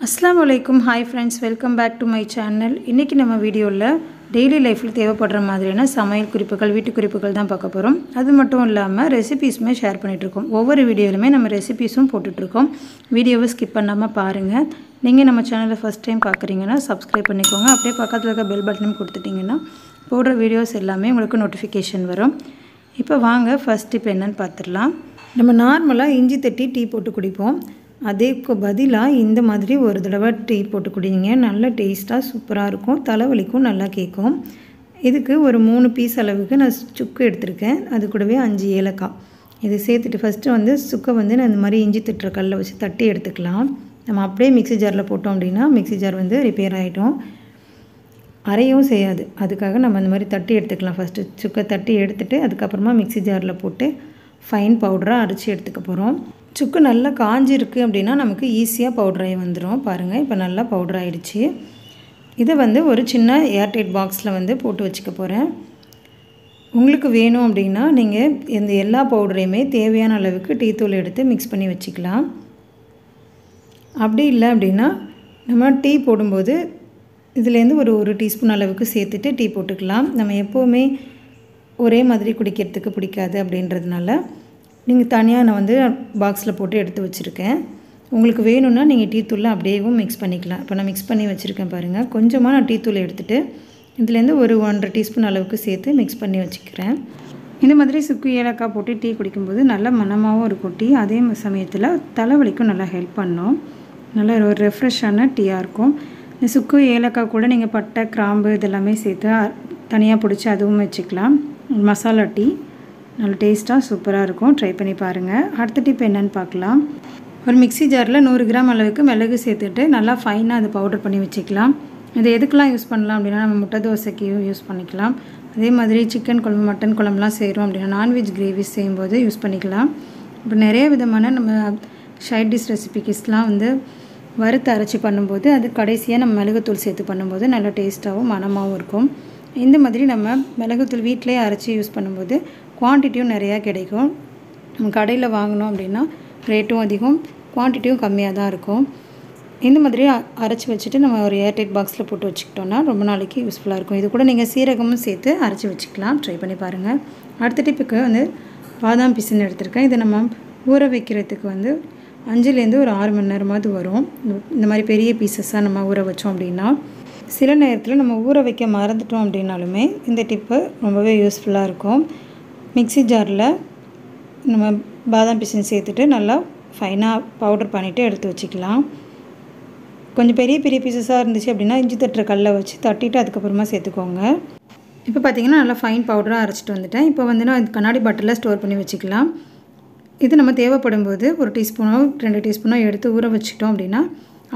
अस्सलामु अलैकुम hi friends welcome back to my channel. இன்றைக்கி நம்ம வீடியோவில் டெய்லி லைஃப்பில் தேவைப்படுற மாதிரியான சமையல் குறிப்புகள் வீட்டு குறிப்புகள் தான் பார்க்க போகிறோம். அது மட்டும் இல்லாமல் ரெசிபீஸுமே ஷேர் பண்ணிகிட்ருக்கோம். ஒவ்வொரு வீடியோவிலுமே நம்ம ரெசிபீஸும் போட்டுட்ருக்கோம். வீடியோவை ஸ்கிப் பண்ணாமல் பாருங்கள். நீங்கள் நம்ம சேனலை ஃபஸ்ட் டைம் பார்க்குறீங்கன்னா சப்ஸ்கிரைப் பண்ணிக்கோங்க. அப்படியே பக்கத்தில் இருக்க பெல் பட்டனும் கொடுத்துட்டிங்கன்னா போடுற வீடியோஸ் எல்லாமே உங்களுக்கு நோட்டிஃபிகேஷன் வரும். இப்போ வாங்க ஃபஸ்ட் டிப் என்னன்னு பார்த்துடலாம். நம்ம நார்மலாக இஞ்சி தட்டி டீ போட்டு குடிப்போம். அதுக்கு பதிலாக இந்த மாதிரி ஒரு தடவை டீ போட்டு குடிங்க. நல்ல டேஸ்ட்டாக சூப்பராக இருக்கும். தலைவலிக்கும் நல்லா கேட்கும். இதுக்கு ஒரு 3 பீஸ் அளவுக்கு நான் சுக்கு எடுத்திருக்கேன். அது கூடவே 5 ஏலக்காய் இது சேர்த்துட்டு ஃபஸ்ட்டு சுக்கை நான் இந்த மாதிரி இஞ்சி தட்டுற கல்லை வச்சு தட்டி எடுத்துக்கலாம். நம்ம அப்படியே மிக்ஸி ஜாரில் போட்டோம் அப்படின்னா மிக்ஸி ஜார் ரிப்பேர் ஆகிட்டோம், அரையும் செய்யாது. அதுக்காக நம்ம இந்த மாதிரி தட்டி எடுத்துக்கலாம். ஃபஸ்ட்டு சுக்கை தட்டி எடுத்துகிட்டு அதுக்கப்புறமா மிக்ஸி ஜாரில் போட்டு ஃபைன் பவுடராக அரைச்சி எடுத்துக்க போகிறோம். சுக்கு நல்லா காஞ்சிருக்கு அப்படின்னா நமக்கு ஈஸியாக பவுடராகி வந்துடும். பாருங்கள், இப்போ நல்லா பவுடர் ஆகிடுச்சு. இதை ஒரு சின்ன ஏர்டைட் பாக்ஸில் போட்டு வச்சுக்க போகிறேன். உங்களுக்கு வேணும் அப்படின்னா நீங்கள் இந்த எல்லா பவுடரையுமே தேவையான அளவுக்கு டீ தூள் எடுத்து மிக்ஸ் பண்ணி வச்சுக்கலாம். அப்படி இல்லை அப்படின்னா நம்ம டீ போடும்போது இதுலேருந்து ஒரு டீஸ்பூன் அளவுக்கு சேர்த்துட்டு டீ போட்டுக்கலாம். நம்ம எப்போவுமே ஒரே மாதிரி குடிக்கிறதுக்கு பிடிக்காது அப்படின்றதுனால நீங்கள் தனியாக நான் பாக்ஸில் போட்டு எடுத்து வச்சுருக்கேன். உங்களுக்கு வேணும்னா நீங்கள் டீ தூளில் அப்படியேவும் மிக்ஸ் பண்ணிக்கலாம். இப்போ நான் மிக்ஸ் பண்ணி வச்சுருக்கேன் பாருங்கள். கொஞ்சமாக நான் டீ தூள் எடுத்துகிட்டு இதுலேருந்து ஒரு 1.5 டீஸ்பூன் அளவுக்கு சேர்த்து மிக்ஸ் பண்ணி வச்சுக்கிறேன். இந்த மாதிரி சுக்கு ஏலக்காய் போட்டு டீ குடிக்கும்போது நல்ல மணமாகவும் இருக்கும் டீ. அதே சமயத்தில் தலைவலிக்கும் நல்லா ஹெல்ப் பண்ணும். நல்ல ஒரு ரெஃப்ரெஷ்ஷான டீயாக இருக்கும். இந்த சுக்கு ஏலக்காய் கூட நீங்கள் பட்டை கிராம்பு இதெல்லாமே சேர்த்து தனியாக பிடிச்சி அதுவும் வச்சுக்கலாம். மசாலா டீ நல்ல டேஸ்ட்டாக சூப்பராக இருக்கும். ட்ரை பண்ணி பாருங்கள். அடுத்த டிப் என்னென்னு பார்க்கலாம். ஒரு மிக்ஸி ஜாரில் 100 கிராம் அளவுக்கு மிளகு சேர்த்துட்டு நல்லா ஃபைனாக அதை பவுடர் பண்ணி வச்சுக்கலாம். இது எதுக்கெலாம் யூஸ் பண்ணலாம் அப்படின்னா நம்ம முட்டை தோசைக்கு யூஸ் பண்ணிக்கலாம். அதே மாதிரி சிக்கன் குழம்பு மட்டன் குழம்புலாம் செய்கிறோம் அப்படின்னா நான்வெஜ் கிரேவிஸ் செய்யும்போது யூஸ் பண்ணிக்கலாம். இப்போ நிறைய விதமான நம்ம சைட் டிஷ் ரெசிபிஸ்லாம் வறுத்து அரைச்சி பண்ணும்போது அது கடைசியாக நம்ம மிளகுத்தூள் சேர்த்து பண்ணும்போது நல்ல டேஸ்ட்டாகவும் மணமாகவும் இருக்கும். இந்த மாதிரி நம்ம மிளகுத்தூள் வீட்டிலே அரைச்சி யூஸ் பண்ணும்போது குவான்டிட்டியும் நிறையா கிடைக்கும். நம்ம கடையில் வாங்கினோம் அப்படின்னா ரேட்டும் அதிகம், குவான்டிட்டியும் கம்மியாக தான் இருக்கும். இந்த மாதிரி அரைச்சி வச்சுட்டு நம்ம ஒரு ஏர்டைட் பாக்ஸில் போட்டு வச்சுக்கிட்டோன்னா ரொம்ப நாளைக்கு யூஸ்ஃபுல்லாக இருக்கும். இது கூட நீங்கள் சீரகமும் சேர்த்து அரைச்சி வச்சுக்கலாம். ட்ரை பண்ணி பாருங்கள். அடுத்த டிப்புக்கு பாதாம் பிசின் எடுத்திருக்கேன். இதை நம்ம ஊற வைக்கிறதுக்கு 5லேருந்து ஒரு 6 மணி நேரமாவது வரும். இந்த மாதிரி பெரிய பீசஸாக நம்ம ஊற வச்சோம் அப்படின்னா. சில நேரத்தில் நம்ம ஊற வைக்க மறந்துட்டோம் அப்படின்னாலுமே இந்த டிப்பு ரொம்பவே யூஸ்ஃபுல்லாக இருக்கும். மிக்ஸி ஜாரில் நம்ம பாதாம் பிசின் சேர்த்துட்டு நல்லா ஃபைனாக பவுடர் பண்ணிவிட்டு எடுத்து வச்சுக்கலாம். கொஞ்சம் பெரிய பெரிய பீசஸாக இருந்துச்சு அப்படின்னா இஞ்சி தட்டுற கல்லை வச்சு தட்டிட்டு அதுக்கப்புறமா சேர்த்துக்கோங்க. இப்போ பார்த்திங்கன்னா நல்லா ஃபைன் பவுடராக அரைச்சிட்டு வந்துட்டேன். இப்போ நான் கண்ணாடி பாட்டிலில் ஸ்டோர் பண்ணி வச்சுக்கலாம். இது நம்ம தேவைப்படும் போது 1 டீஸ்பூனோ 2 டீஸ்பூனோ எடுத்து ஊற வச்சுக்கிட்டோம் அப்படின்னா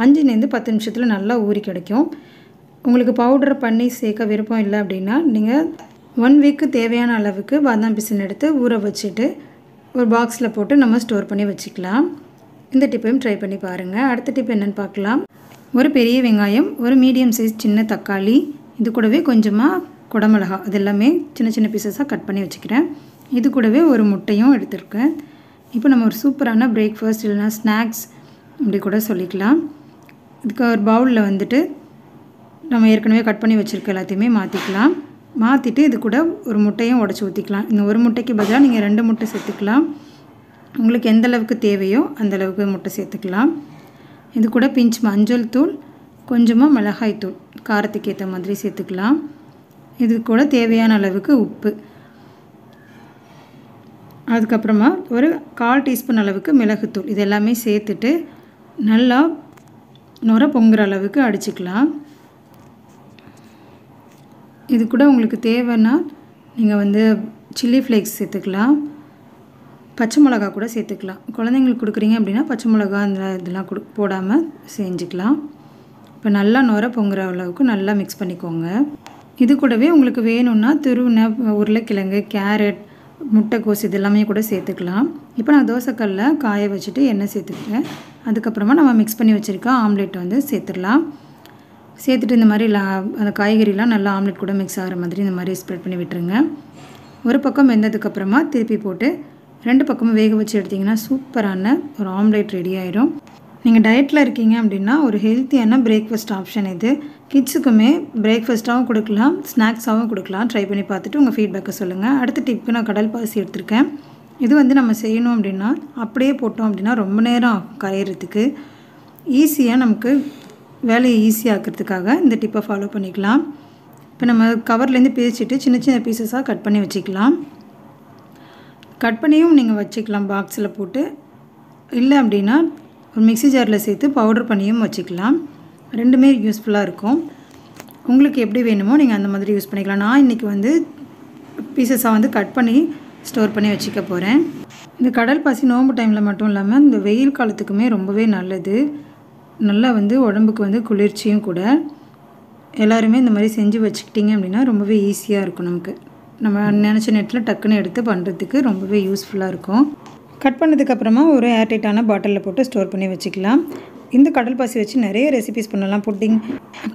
5லேருந்து 10 நிமிஷத்தில் நல்லா ஊறி கிடைக்கும். உங்களுக்கு பவுடர் பண்ணி சேர்க்க விருப்பம் இல்லை அப்படின்னா நீங்கள் 1 வீக்கு தேவையான அளவுக்கு பாதாம் பிசின் எடுத்து ஊற வச்சுட்டு ஒரு பாக்ஸில் போட்டு நம்ம ஸ்டோர் பண்ணி வச்சுக்கலாம். இந்த டிப்பையும் ட்ரை பண்ணி பாருங்கள். அடுத்த டிப் என்னென்னு பார்க்கலாம். ஒரு பெரிய வெங்காயம், ஒரு மீடியம் சைஸ் சின்ன தக்காளி, இது கூடவே கொஞ்சமாக குடமிளகா, அது எல்லாமே சின்ன சின்ன பீசஸாக கட் பண்ணி வச்சுக்கிறேன். இது கூடவே ஒரு முட்டையும் எடுத்துருக்கேன். இப்போ நம்ம ஒரு சூப்பரான பிரேக்ஃபாஸ்ட் இல்லைனா ஸ்நாக்ஸ் அப்படி கூட சொல்லிக்கலாம். இதுக்கு ஒரு பவுலில் நம்ம ஏற்கனவே கட் பண்ணி வச்சுருக்க எல்லாத்தையுமே மாற்றிக்கலாம். மாற்றிட்டு இது கூட ஒரு முட்டையும் உடச்சி ஊற்றிக்கலாம். இந்த ஒரு முட்டைக்கு பதிலாக நீங்கள் 2 முட்டை சேர்த்துக்கலாம். உங்களுக்கு எந்த அளவுக்கு தேவையோ அந்தளவுக்கு முட்டை சேர்த்துக்கலாம். இது கூட பிஞ்ச் மஞ்சள் தூள், கொஞ்சமாக மிளகாய் தூள் காரத்துக்கு ஏற்ற மாதிரி சேர்த்துக்கலாம். இது கூட தேவையான அளவுக்கு உப்பு, அதுக்கப்புறமா ஒரு 1/4 டீஸ்பூன் அளவுக்கு மிளகுத்தூள், இது எல்லாமே சேர்த்துட்டு நல்லா நுர பொங்குற அளவுக்கு அடிச்சுக்கலாம். இது கூட உங்களுக்கு தேவைன்னா நீங்கள் சில்லி ஃப்ளேக்ஸ் சேர்த்துக்கலாம். பச்சை மிளகா கூட சேர்த்துக்கலாம். குழந்தைங்களுக்கு கொடுக்குறீங்க அப்படின்னா பச்சை மிளகா இதெல்லாம் போடாமல் செஞ்சுக்கலாம். இப்போ நல்லா நுர பொங்குற அளவுக்கு நல்லா மிக்ஸ் பண்ணிக்கோங்க. இது கூடவே உங்களுக்கு வேணும்னா துருவின உருளைக்கிழங்கு, கேரட், முட்டைக்கோஸ் இது எல்லாமே கூட சேர்த்துக்கலாம். இப்போ நான் தோசைக்கல்லில் காய வச்சுட்டு எண்ணெய் சேர்த்துக்கிறேன். அதுக்கப்புறமா நம்ம மிக்ஸ் பண்ணி வச்சுருக்க ஆம்லேட் சேர்த்துடலாம். சேர்த்துட்டு இந்த மாதிரி அந்த காய்கறிலாம் நல்லா ஆம்லேட் கூட மிக்ஸ் ஆகிற மாதிரி இந்த மாதிரி ஸ்ப்ரெட் பண்ணி விட்டுருங்க. ஒரு பக்கம் வெந்ததுக்கப்புறமா திருப்பி போட்டு 2 பக்கமும் வேக வச்சு எடுத்திங்கன்னா சூப்பரான ஒரு ஆம்லேட் ரெடி ஆயிடும். நீங்கள் டயட்டில் இருக்கீங்க அப்படின்னா ஒரு ஹெல்த்தியான பிரேக்ஃபாஸ்ட் ஆப்ஷன் இது. கிட்ஸுக்குமே பிரேக்ஃபாஸ்ட்டாகவும் கொடுக்கலாம், ஸ்நாக்ஸாகவும் கொடுக்கலாம். ட்ரை பண்ணி பார்த்துட்டு உங்கள் ஃபீட்பேக்கை சொல்லுங்கள். அடுத்த டிப்புக்கு நான் கடல் பாசி எடுத்திருக்கேன். இது வந்து நம்ம செய்யணும் அப்படின்னா அப்படியே போட்டோம் அப்படின்னா ரொம்ப நேரம் ஆகும் கரையிறதுக்கு. ஈஸியாக நமக்கு வேலையை ஈஸியாக்கிறதுக்காக இந்த டிப்பை ஃபாலோ பண்ணிக்கலாம். இப்போ நம்ம கவர்லேருந்து பிரிச்சுட்டு சின்ன சின்ன பீசஸாக கட் பண்ணி வச்சுக்கலாம். கட் பண்ணியும் நீங்கள் வச்சுக்கலாம் பாக்ஸில் போட்டு. இல்லை அப்படின்னா ஒரு மிக்ஸி ஜாரில் சேர்த்து பவுடர் பண்ணியும் வச்சுக்கலாம். ரெண்டுமே யூஸ்ஃபுல்லாக இருக்கும். உங்களுக்கு எப்படி வேணுமோ நீங்கள் அந்த மாதிரி யூஸ் பண்ணிக்கலாம். நான் இன்றைக்கி வந்து பீசஸாக வந்து கட் பண்ணி ஸ்டோர் பண்ணி வச்சுக்க போகிறேன். இந்த கடல் பாசி நோம்பு டைமில் மட்டும் இல்லாமல் இந்த வெயில் காலத்துக்குமே ரொம்பவே நல்லது. நல்லா வந்து உடம்புக்கு வந்து குளிர்ச்சியும் கூட. எல்லாருமே இந்த மாதிரி செஞ்சு வச்சுக்கிட்டிங்க அப்படின்னா ரொம்பவே ஈஸியாக இருக்கும். நம்ம நினச்ச நேரத்தில் டக்குன்னு எடுத்து பண்ணுறதுக்கு ரொம்பவே யூஸ்ஃபுல்லாக இருக்கும். கட் பண்ணதுக்கப்புறமா ஒரு ஏர்டைட்டான பாட்டிலில் போட்டு ஸ்டோர் பண்ணி வச்சுக்கலாம். இந்த கடல் பாசி வச்சு நிறைய ரெசிபிஸ் பண்ணலாம். புட்டிங்,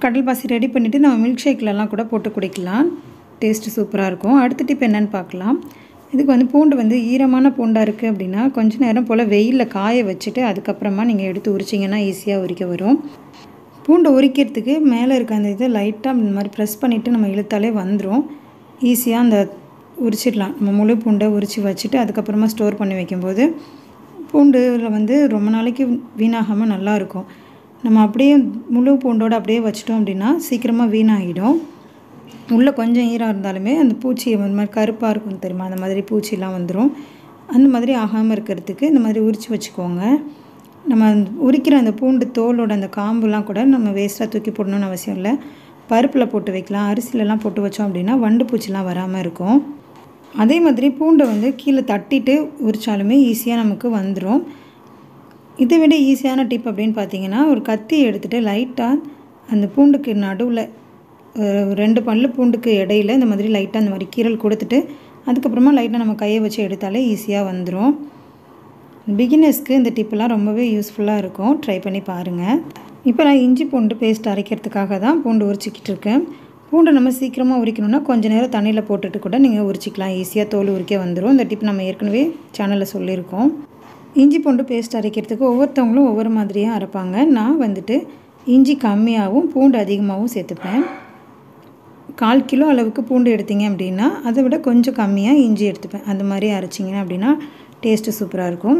கடல் பாசி ரெடி பண்ணிவிட்டு நம்ம மில்க் ஷேக்லலாம் கூட போட்டு குடிக்கலாம். டேஸ்ட்டு சூப்பராக இருக்கும். அடுத்த டிப் என்னென்னு பார்க்கலாம். இதுக்கு வந்து பூண்டு வந்து ஈரமான பூண்டாக இருக்குது அப்படின்னா கொஞ்சம் நேரம் போல் வெயிலில் காய வச்சுட்டு அதுக்கப்புறமா நீங்கள் எடுத்து உரிச்சிங்கன்னா ஈஸியாக உரிக்க வரும். பூண்டை உரிக்கிறதுக்கு மேலே இருக்க அந்த இதை லைட்டாக இந்த மாதிரி ப்ரெஸ் பண்ணிவிட்டு நம்ம இழுத்தாலே வந்துடும். ஈஸியாக அந்த உரிச்சிடலாம். நம்ம முழு பூண்டை உரித்து வச்சுட்டு அதுக்கப்புறமா ஸ்டோர் பண்ணி வைக்கும்போது பூண்டில் வந்து ரொம்ப நாளைக்கு வீணாகாமல் நல்லாயிருக்கும். நம்ம அப்படியே முழு பூண்டோடு அப்படியே வச்சிட்டோம் அப்படின்னா சீக்கிரமாக வீணாகிடும். உள்ளே கொஞ்சம் ஈரம் இருந்தாலுமே அந்த பூச்சி அந்த மாதிரி கருப்பாக இருக்கும் தெரியுமா, அந்த மாதிரி பூச்சிலாம் வந்துடும். அந்த மாதிரி ஆகாமல் இருக்கிறதுக்கு இந்த மாதிரி உரித்து வச்சுக்கோங்க. நம்ம உரிக்கிற அந்த பூண்டு தோலோட அந்த காம்புலாம் கூட நம்ம வேஸ்ட்டாக தூக்கி போடணும்னு அவசியம் இல்லை. பருப்பில் போட்டு வைக்கலாம், அரிசிலலாம் போட்டு வச்சோம் அப்படின்னா வண்டு பூச்சிலாம் வராமல் இருக்கும். அதே மாதிரி பூண்டை வந்து கீழே தட்டிட்டு உரித்தாலுமே ஈஸியாக நமக்கு வந்துடும். இதை விட ஈஸியான டிப் அப்படின்னு பார்த்தீங்கன்னா ஒரு கத்தி எடுத்துகிட்டு லைட்டாக அந்த பூண்டுக்கு நடுவில் 2 பல்லு பூண்டுக்கு இடையில இந்த மாதிரி லைட்டாக அந்த மாதிரி கீரல் கொடுத்துட்டு அதுக்கப்புறமா லைட்டாக நம்ம கையை வச்சு எடுத்தாலே ஈஸியாக வந்துடும். பிகினர்ஸ்க்கு இந்த டிப்பெல்லாம் ரொம்பவே யூஸ்ஃபுல்லாக இருக்கும். ட்ரை பண்ணி பாருங்கள். இப்போ நான் இஞ்சி பூண்டு பேஸ்ட் அரைக்கிறதுக்காக தான் பூண்டு உரிச்சிக்கிட்டு இருக்கேன். பூண்டை நம்ம சீக்கிரமாக உரிக்கணும்னா கொஞ்சம் நேரம் தண்ணியில் போட்டுட்டு கூட நீங்கள் உரிச்சிக்கலாம். ஈஸியாக தோல் உரிக்க வந்துடும். இந்த டிப் நம்ம ஏற்கனவே சேனலில் சொல்லியிருக்கோம். இஞ்சி பூண்டு பேஸ்ட் அரைக்கிறதுக்கு ஒவ்வொருத்தவங்களும் ஒவ்வொரு மாதிரியாக அரைப்பாங்க. நான் வந்துட்டு இஞ்சி கம்மியாகவும் பூண்டு அதிகமாகவும் சேர்த்துப்பேன். 1/4 கிலோ அளவுக்கு பூண்டு எடுத்திங்க அப்படின்னா அதை விட கொஞ்சம் கம்மியாக இஞ்சி எடுத்துப்பேன். அந்த மாதிரி அரைச்சிங்க அப்படின்னா டேஸ்ட்டு சூப்பராக இருக்கும்.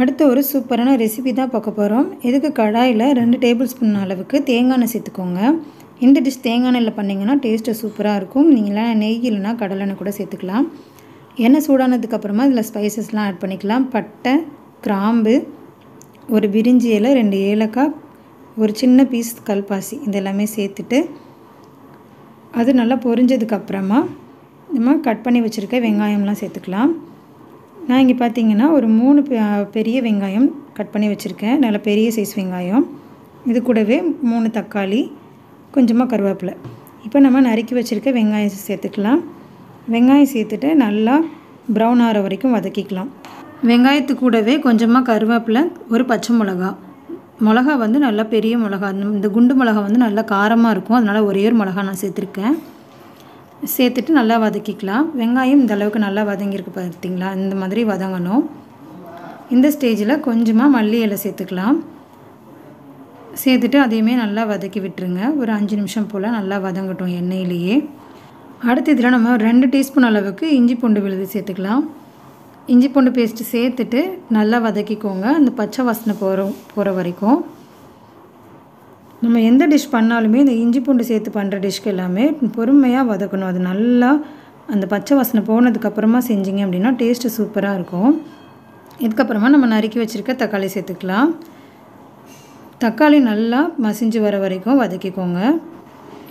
அடுத்து ஒரு சூப்பரான ரெசிபி தான் பார்க்க போகிறோம். இதுக்கு கடாயில் 2 டேபிள் ஸ்பூன் அளவுக்கு தேங்காய் எண்ணெய் சேர்த்துக்கோங்க. இந்த டிஷ் தேங்காய் எண்ணெயில் பண்ணிங்கன்னா டேஸ்ட்டு சூப்பராக இருக்கும். நீங்களாம் நெய் இல்லைனா கடலெண்ணெய் கூட சேர்த்துக்கலாம். எண்ணெய் சூடானதுக்கப்புறமா இதில் ஸ்பைசஸ்லாம் ஆட் பண்ணிக்கலாம். பட்டை, கிராம்பு, ஒரு பிரிஞ்சி இலை, 2 ஏலக்காய், ஒரு சின்ன பீஸ் கல்பாசி இதெல்லாமே சேர்த்துட்டு அது நல்லா பொரிஞ்சதுக்கப்புறமா நம்ம கட் பண்ணி வச்சுருக்க வெங்காயம்லாம் சேர்த்துக்கலாம். நான் இங்கே பார்த்தீங்கன்னா ஒரு 3 பெரிய வெங்காயம் கட் பண்ணி வச்சுருக்கேன். நல்ல பெரிய சைஸ் வெங்காயம். இது கூடவே 3 தக்காளி, கொஞ்சமாக கருவேப்பிலை. இப்போ நம்ம நறுக்கி வச்சுருக்க வெங்காயம் சேர்த்துக்கலாம். வெங்காயம் சேர்த்துட்டு நல்லா ப்ரௌன் ஆகிற வரைக்கும் வதக்கிக்கலாம். வெங்காயத்து கூடவே கொஞ்சமாக கருவேப்பிலை, ஒரு பச்சை மிளகா வந்து நல்லா பெரிய மிளகா. இந்த குண்டு மிளகா வந்து நல்லா காரமாக இருக்கும். அதனால் ஒரே ஒரு மிளகா நான் சேர்த்துருக்கேன். சேர்த்துட்டு நல்லா வதக்கிக்கலாம். வெங்காயம் இந்த அளவுக்கு நல்லா வதங்கியிருக்கு பார்த்தீங்களா, இந்த மாதிரி வதங்கணும். இந்த ஸ்டேஜில் கொஞ்சமாக மல்லி இலை சேர்த்துக்கலாம். சேர்த்துட்டு அதையுமே நல்லா வதக்கி விட்டுருங்க. ஒரு 5 நிமிஷம் போல் நல்லா வதங்கட்டும் எண்ணெயிலேயே. அடுத்து இதில் நம்ம 2 டீஸ்பூன் அளவுக்கு இஞ்சி பூண்டு விழுது சேர்த்துக்கலாம். இஞ்சி பூண்டு பேஸ்ட்டு சேர்த்துட்டு நல்லா வதக்கிக்கோங்க. அந்த பச்சை வாசனை போகிற வரைக்கும். நம்ம எந்த டிஷ் பண்ணாலுமே இந்த இஞ்சி பூண்டு சேர்த்து பண்ணுற டிஷ்க்கு எல்லாமே பொறுமையாக வதக்கணும். அது நல்லா அந்த பச்சை வாசனை போனதுக்கப்புறமா செஞ்சிங்க அப்படின்னா டேஸ்ட்டு சூப்பராக இருக்கும். இதுக்கப்புறமா நம்ம நறுக்கி வச்சுருக்க தக்காளி சேர்த்துக்கலாம். தக்காளி நல்லா மசிஞ்சு வர வரைக்கும் வதக்கிக்கோங்க.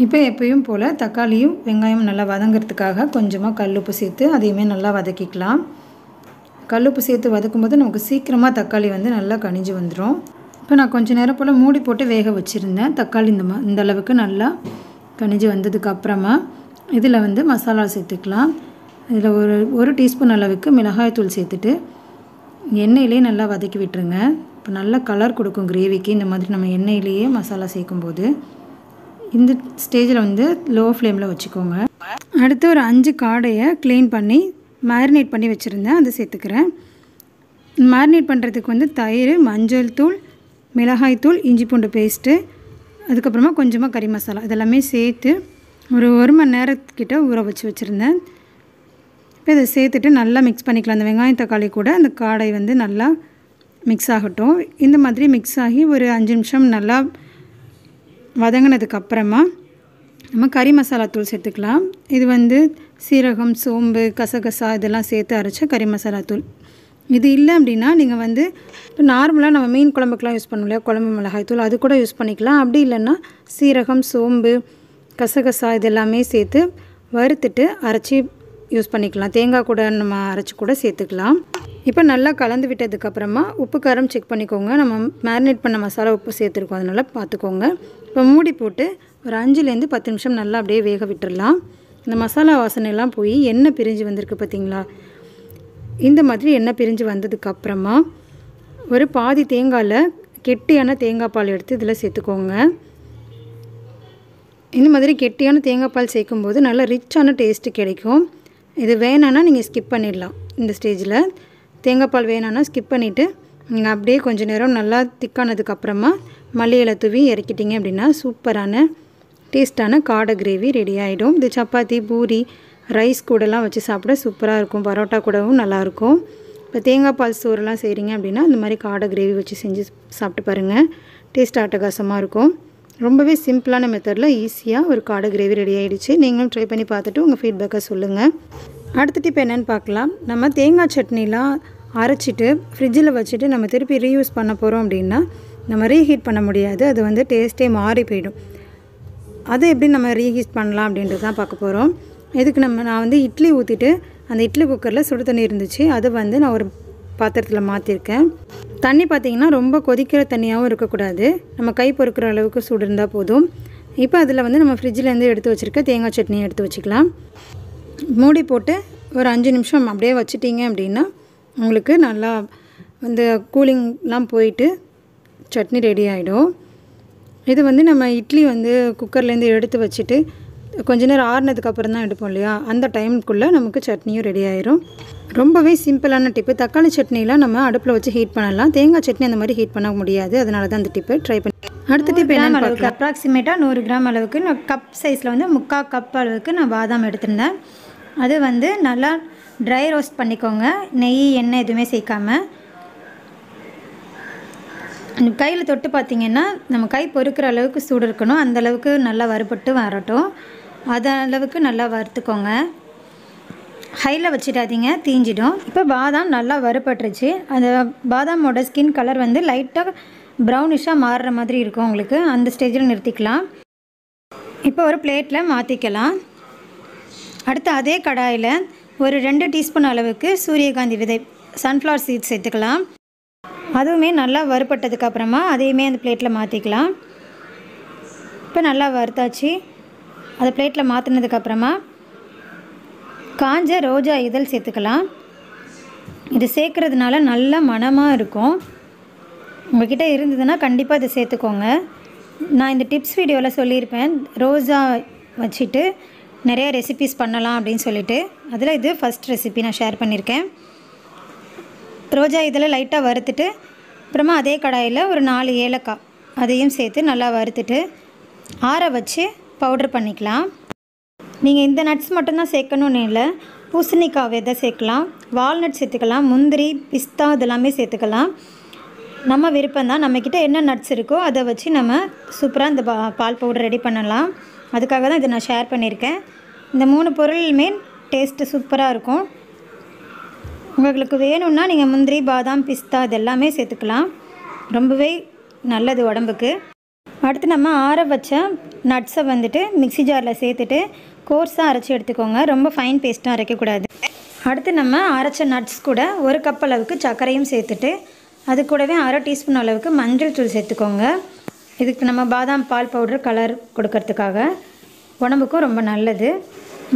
இப்போ எப்பயும் போல் தக்காளியும் வெங்காயம் நல்லா வதங்கிறதுக்காக கொஞ்சமாக கல்லுப்பு சேர்த்து அதையுமே நல்லா வதக்கிக்கலாம். கல்லுப்பு சேர்த்து வதக்கும்போது நமக்கு சீக்கிரமாக தக்காளி வந்து நல்லா கனிஞ்சு வந்துடும். இப்போ நான் கொஞ்சம் நேரம் போல் மூடி போட்டு வேக வச்சுருந்தேன். தக்காளி இந்த அளவுக்கு நல்லா கனிஞ்சு வந்ததுக்கப்புறமா இதில் வந்து மசாலா சேர்த்துக்கலாம். இதில் ஒரு டீஸ்பூன் அளவுக்கு மிளகாய்த்தூள் சேர்த்துட்டு எண்ணெயிலே நல்லா வதக்கி விட்டுருங்க. இப்போ நல்லா கலர் கொடுக்கும் கிரேவிக்கு. இந்த மாதிரி நம்ம எண்ணெயிலேயே மசாலா சேர்க்கும்போது இந்த ஸ்டேஜில் வந்து லோ ஃப்ளேமில் வச்சுக்கோங்க. அடுத்து ஒரு 5 காடையை க்ளீன் பண்ணி மேரினேட் பண்ணி வச்சுருந்தேன், அதை சேர்த்துக்கிறேன். மேரினேட் பண்ணுறதுக்கு வந்து தயிர், மஞ்சள் தூள், மிளகாய்த்தூள், இஞ்சி பூண்டு பேஸ்ட்டு, அதுக்கப்புறமா கொஞ்சமாக கறி மசாலா இதெல்லாமே சேர்த்து ஒரு 1 மணி நேரத்துக்கிட்ட ஊற வச்சுருந்தேன். இப்போ இதை சேர்த்துட்டு நல்லா மிக்ஸ் பண்ணிக்கலாம். அந்த வெங்காயம் தக்காளி கூட அந்த காடை வந்து நல்லா மிக்ஸ் ஆகட்டும். இந்த மாதிரி மிக்ஸ் ஆகி ஒரு 5 நிமிஷம் நல்லா வதங்கினதுக்கப்புறமா நம்ம கறி மசாலா தூள் சேர்த்துக்கலாம். இது வந்து சீரகம், சோம்பு, கசகசா இதெல்லாம் சேர்த்து அரைச்ச கறி மசாலா தூள். இது இல்லை அப்படின்னா நீங்கள் வந்து இப்போ நார்மலாக நம்ம மீன் குழம்புக்கெலாம் யூஸ் பண்ணோம் இல்லையா, குழம்பு மிளகாய் தூள், அது கூட யூஸ் பண்ணிக்கலாம். அப்படி இல்லைன்னா சீரகம், சோம்பு, கசகசா இதெல்லாமே சேர்த்து வறுத்துட்டு அரைச்சி யூஸ் பண்ணிக்கலாம். தேங்காய் கூட நம்ம அரைச்சி கூட சேர்த்துக்கலாம். இப்போ நல்லா கலந்து விட்டதுக்கப்புறமா உப்பு காரம் செக் பண்ணிக்கோங்க. நம்ம மேரினேட் பண்ண மசாலா உப்பு சேர்த்துருக்கோம், அதனால் பார்த்துக்கோங்க. இப்போ மூடி போட்டு ஒரு 5லேருந்து 10 நிமிஷம் நல்லா அப்படியே வேக விட்டுடலாம். இந்த மசாலா வாசனைலாம் போய் எண்ணெய் பிரிஞ்சு வந்திருக்கு பார்த்தீங்களா? இந்த மாதிரி எண்ணெய் பிரிஞ்சு வந்ததுக்கப்புறமா ஒரு பாதி தேங்காயில் கெட்டியான தேங்காய் பால் எடுத்து இதில் சேர்த்துக்கோங்க. இந்த மாதிரி கெட்டியான தேங்காய் பால் சேர்க்கும்போது நல்லா ரிச்சான டேஸ்ட்டு கிடைக்கும். இது வேணான்னா நீங்கள் ஸ்கிப் பண்ணிடலாம். இந்த ஸ்டேஜில் தேங்காய் பால் வேணான்னா ஸ்கிப் பண்ணிவிட்டு நீங்கள் அப்படியே கொஞ்சம் நேரம் நல்லா திக்கானதுக்கப்புறமா மல்லி இலை தூவி இறக்கிட்டிங்க அப்படின்னா சூப்பரான டேஸ்ட்டான காடை கிரேவி ரெடி ஆகிடும். இது சப்பாத்தி, பூரி, ரைஸ் கூடலாம் வச்சு சாப்பிட சூப்பராக இருக்கும். பரோட்டா கூடவும் நல்லாயிருக்கும். இப்போ தேங்காய் பால் சோறுலாம் செய்கிறீங்க அப்படின்னா இந்த மாதிரி காடை கிரேவி வச்சு செஞ்சு சாப்பிட்டு பாருங்கள். டேஸ்ட் அட்டகாசமாக இருக்கும். ரொம்பவே சிம்பிளான மெத்தடில் ஈஸியாக ஒரு காடை கிரேவி ரெடி ஆகிடுச்சு. நீங்களும் ட்ரை பண்ணி பார்த்துட்டு உங்கள் ஃபீட்பேக்கை சொல்லுங்கள். அடுத்த டிப் என்னென்னு பார்க்கலாம். நம்ம தேங்காய் சட்னிலாம் அரைச்சிட்டு ஃப்ரிட்ஜில் வச்சுட்டு நம்ம திருப்பி ரீயூஸ் பண்ண போகிறோம் அப்படின்னா நம்ம ரீஹீட் பண்ண முடியாது. அது வந்து டேஸ்ட்டே மாறி போயிடும். அதை எப்படி நம்ம ரீஹீட் பண்ணலாம் அப்படின்றது தான் பார்க்க போகிறோம். இதுக்கு நான் வந்து இட்லி ஊற்றிட்டு அந்த இட்லி குக்கரில் சுடு தண்ணி இருந்துச்சு, அதை வந்து நான் ஒரு பாத்திரத்தில் மாற்றிருக்கேன். தண்ணி பார்த்திங்கன்னா ரொம்ப கொதிக்கிற தண்ணியாகவும் இருக்கக்கூடாது. நம்ம கை பொறுக்கிற அளவுக்கு சூடு இருந்தால் போதும். இப்போ அதில் வந்து நம்ம ஃப்ரிட்ஜிலேருந்து எடுத்து வச்சுருக்க தேங்காய் சட்னியை எடுத்து வச்சுக்கலாம். மூடி போட்டு ஒரு 5 நிமிஷம் அப்படியே வச்சிட்டிங்க அப்படின்னா உங்களுக்கு நல்லா வந்து கூலிங்லாம் போயிட்டு சட்னி ரெடி ஆகிடும். இது வந்து நம்ம இட்லி வந்து குக்கர்லேருந்து எடுத்து வச்சுட்டு கொஞ்ச நேரம் ஆறுனதுக்கப்புறம் தான் எடுப்போம் இல்லையா, அந்த டைமுக்குள்ளே நமக்கு சட்னியும் ரெடி ஆயிரும். ரொம்பவே சிம்பிளான டிப்பு. தக்காளி சட்னிலாம் நம்ம அடுப்பில் வச்சு ஹீட் பண்ணலாம். தேங்காய் சட்னி அந்த மாதிரி ஹீட் பண்ண முடியாது. அதனால தான் அந்த டிப்பை ட்ரை பண்ணி. அடுத்த டிப் என்ன அளவுக்கு அப்ராக்சிமேட்டாக 100 கிராம் அளவுக்கு நான் கப் சைஸில் வந்து 3/4 கப் அளவுக்கு நான் பாதாம் எடுத்திருந்தேன். அது வந்து நல்லா ட்ரை ரோஸ்ட் பண்ணிக்கோங்க. நெய், எண்ணெய் எதுவுமே சேர்க்காமல். அந்த கையில் தொட்டு பார்த்திங்கன்னா நம்ம கை பொறுக்கிற அளவுக்கு சூடு இருக்கணும். அந்தளவுக்கு நல்லா வறுபட்டு வரட்டும். அளவுக்கு நல்லா வறுத்துக்கோங்க. ஹையில் வச்சிடாதீங்க, தீஞ்சிடும். இப்போ பாதாம் நல்லா வறுபட்டுருச்சு. அந்த பாதாமோட ஸ்கின் கலர் வந்து லைட்டாக ப்ரௌனிஷாக மாறுற மாதிரி இருக்கும் உங்களுக்கு. அந்த ஸ்டேஜில் நிறுத்திக்கலாம். இப்போ ஒரு பிளேட்டில் மாற்றிக்கலாம். அடுத்து அதே கடாயில் ஒரு 2 டீஸ்பூன் அளவுக்கு சூரியகாந்தி விதை, சன்ஃப்ளவர் சீட்ஸ் சேர்த்துக்கலாம். அதுவுமே நல்லா வறுபட்டதுக்கப்புறமா அதையுமே அந்த பிளேட்டில் மாற்றிக்கலாம். இப்போ நல்லா வறுத்தாச்சு. அதை பிளேட்டில் மாற்றினதுக்கப்புறமா காஞ்ச ரோஜா இதழ் சேர்த்துக்கலாம். இது சேர்க்குறதுனால நல்ல மணமாக இருக்கும். உங்கள்கிட்ட இருந்ததுன்னா கண்டிப்பாக இதை சேர்த்துக்கோங்க. நான் இந்த டிப்ஸ் வீடியோவில் சொல்லியிருப்பேன், ரோஜா வச்சுட்டு நிறைய ரெசிபீஸ் பண்ணலாம் அப்படின்னு சொல்லிட்டு. அதில் இது ஃபஸ்ட் ரெசிபி நான் ஷேர் பண்ணியிருக்கேன். ரோஜா இதெல்லாம் லைட்டாக வறுத்துட்டு அப்புறமா அதே கடாயில் ஒரு 4 ஏலக்காய் அதையும் சேர்த்து நல்லா வறுத்துட்டு ஆற வச்சு பவுட்ரு பண்ணிக்கலாம். நீங்கள் இந்த நட்ஸ் மட்டும்தான் சேர்க்கணுன்னு இல்லை, பூசணிக்காய் விதை சேர்க்கலாம், வால்நட் சேர்த்துக்கலாம், முந்திரி, பிஸ்தா இதெல்லாமே சேர்த்துக்கலாம். நம்ம விருப்பம் தான். நம்மக்கிட்ட என்ன நட்ஸ் இருக்கோ அதை வச்சு நம்ம சூப்பராக இந்த பால் பவுடர் ரெடி பண்ணலாம். அதுக்காக தான் இதை நான் ஷேர் பண்ணியிருக்கேன். இந்த 3 பொருளுமே டேஸ்ட்டு சூப்பராக இருக்கும். உங்களுக்கு வேணும்னா நீங்கள் முந்திரி, பாதாம், பிஸ்தா இதெல்லாமே சேர்த்துக்கலாம். ரொம்பவே நல்லது உடம்புக்கு. அடுத்து நம்ம ஆற வச்ச நட்ஸை வந்துட்டு மிக்ஸி ஜாரில் சேர்த்துட்டு கோர்ஸாக அரைச்சி எடுத்துக்கோங்க. ரொம்ப ஃபைன் பேஸ்ட்டாக அரைக்கக்கூடாது. அடுத்து நம்ம அரைச்ச நட்ஸ் கூட 1 கப் அளவுக்கு சர்க்கரையும் சேர்த்துட்டு அது கூடவே 1/2 டீஸ்பூன் அளவுக்கு மஞ்சள் தூள் சேர்த்துக்கோங்க. இதுக்கு நம்ம பாதாம் பால் பவுடர் கலர் கொடுக்கறதுக்காக உடம்புக்கும் ரொம்ப நல்லது.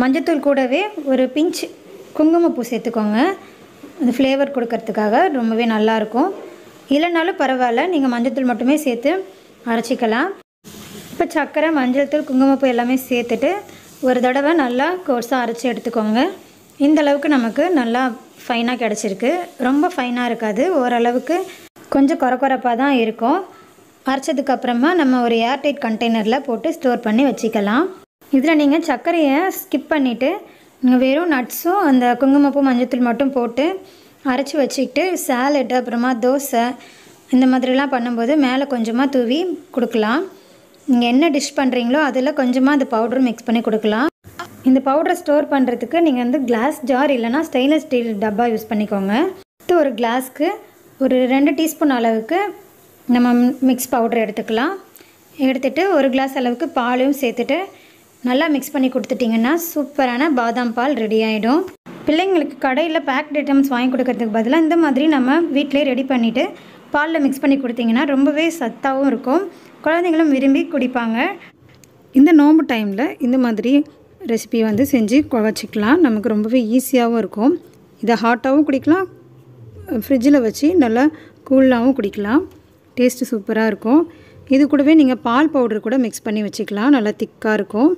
மஞ்சத்தூள் கூடவே ஒரு பிஞ்ச் குங்குமப்பூ சேர்த்துக்கோங்க. அது ஃப்ளேவர் கொடுக்கறதுக்காக ரொம்பவே நல்லாயிருக்கும். இல்லைனாலும் பரவாயில்ல, நீங்கள் மஞ்சத்தூள் மட்டுமே சேர்த்து அரைச்சிக்கலாம். இப்போ சர்க்கரை, மஞ்சள் தூள், குங்குமப்பூ எல்லாமே சேர்த்துட்டு ஒரு தடவை நல்லா கோர்ஸாக அரைச்சி எடுத்துக்கோங்க. இந்த அளவுக்கு நமக்கு நல்லா ஃபைனாக கிடச்சிருக்கு. ரொம்ப ஃபைனாக இருக்காது, ஓரளவுக்கு கொஞ்சம் கொரப்பாக தான் இருக்கும். அரைச்சதுக்கு அப்புறமா நம்ம ஒரு ஏர்டைட் கண்டெய்னரில் போட்டு ஸ்டோர் பண்ணி வச்சுக்கலாம். இதில் நீங்கள் சர்க்கரையை ஸ்கிப் பண்ணிவிட்டு நீங்கள் வெறும் நட்ஸும் அந்த குங்குமப்பூ மஞ்சத்தூள் மட்டும் போட்டு அரைச்சி வச்சுக்கிட்டு சாலட் அப்புறமா தோசை இந்த மாதிரிலாம் பண்ணும்போது மேலே கொஞ்சமாக தூவி கொடுக்கலாம். நீங்கள் என்ன டிஷ் பண்ணுறீங்களோ அதில் கொஞ்சமாக அந்த பவுடர் மிக்ஸ் பண்ணி கொடுக்கலாம். இந்த பவுடரை ஸ்டோர் பண்ணுறதுக்கு நீங்கள் வந்து கிளாஸ் ஜார் இல்லைனா ஸ்டெயின்லெஸ் ஸ்டீல் டப்பா யூஸ் பண்ணிக்கோங்க. ஒரு கிளாஸ்க்கு ஒரு 2 டீஸ்பூன் அளவுக்கு நம்ம மிக்ஸ் பவுடர் எடுத்துக்கலாம். எடுத்துகிட்டு ஒரு கிளாஸ் அளவுக்கு பாலையும் சேர்த்துட்டு நல்லா மிக்ஸ் பண்ணி கொடுத்துட்டிங்கன்னா சூப்பரான பாதாம் பால் ரெடி ஆகிடும். பிள்ளைங்களுக்கு கடையில் பேக்ட் ஐட்டம்ஸ் வாங்கி கொடுக்கறதுக்கு பதிலாக இந்த மாதிரி நம்ம வீட்டிலே ரெடி பண்ணிவிட்டு பாலில் மிக்ஸ் பண்ணி கொடுத்திங்கன்னா ரொம்பவே சத்தாகவும் இருக்கும். குழந்தைங்களும் விரும்பி குடிப்பாங்க. இந்த நோம்பு டைமில் இந்த மாதிரி ரெசிபி வந்து செஞ்சு வச்சுக்கலாம். நமக்கு ரொம்பவே ஈஸியாகவும் இருக்கும். இதை ஹாட்டாகவும் குடிக்கலாம், ஃப்ரிட்ஜில் வச்சு நல்லா கூலாகவும் குடிக்கலாம். டேஸ்ட்டு சூப்பராக இருக்கும். இது கூடவே நீங்கள் பால் பவுடர் கூட மிக்ஸ் பண்ணி வச்சுக்கலாம். நல்லா திக்காக இருக்கும்.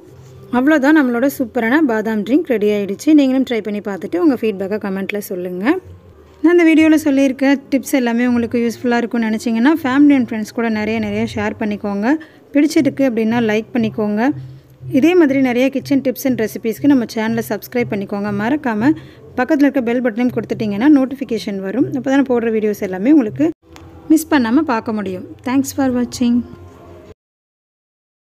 அவ்வளோதான், நம்மளோட சூப்பரான பாதாம் ட்ரிங்க் ரெடி ஆகிடுச்சு. நீங்களும் ட்ரை பண்ணி பார்த்துட்டு உங்கள் ஃபீட்பேக்கை கமெண்ட்டில் சொல்லுங்கள். நான் இந்த வீடியோவில் சொல்லியிருக்க டிப்ஸ் எல்லாமே உங்களுக்கு யூஸ்ஃபுல்லாக இருக்கும்னு நினச்சிங்கன்னா ஃபேமிலி அண்ட் ஃப்ரெண்ட்ஸ் கூட நிறைய ஷேர் பண்ணிக்கோங்க. பிடிச்சிருக்கு அப்படின்னா லைக் பண்ணிக்கோங்க. இதே மாதிரி நிறைய கிச்சன் டிப்ஸ் அண்ட் ரெசிபீஸ்க்கு நம்ம சேனலை சப்ஸ்கிரைப் பண்ணிக்கோங்க. மறக்காமல் பக்கத்தில் இருக்க பெல் பட்டனையும் கொடுத்துட்டிங்கன்னா நோட்டிஃபிகேஷன் வரும். அப்போ தான் போடுற வீடியோஸ் எல்லாமே உங்களுக்கு மிஸ் பண்ணாமல் பார்க்க முடியும். தேங்க்ஸ் ஃபார் வாட்சிங்.